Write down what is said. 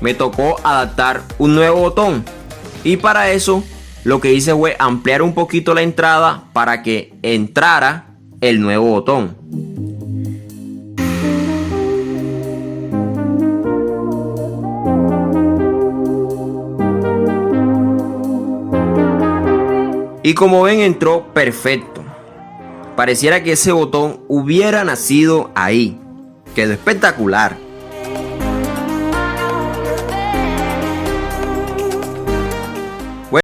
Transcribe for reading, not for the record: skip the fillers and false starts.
me tocó adaptar un nuevo botón. Y para eso lo que hice fue ampliar un poquito la entrada para que entrara el nuevo botón. Y como ven, entró perfecto. Pareciera que ese botón hubiera nacido ahí. Quedó espectacular.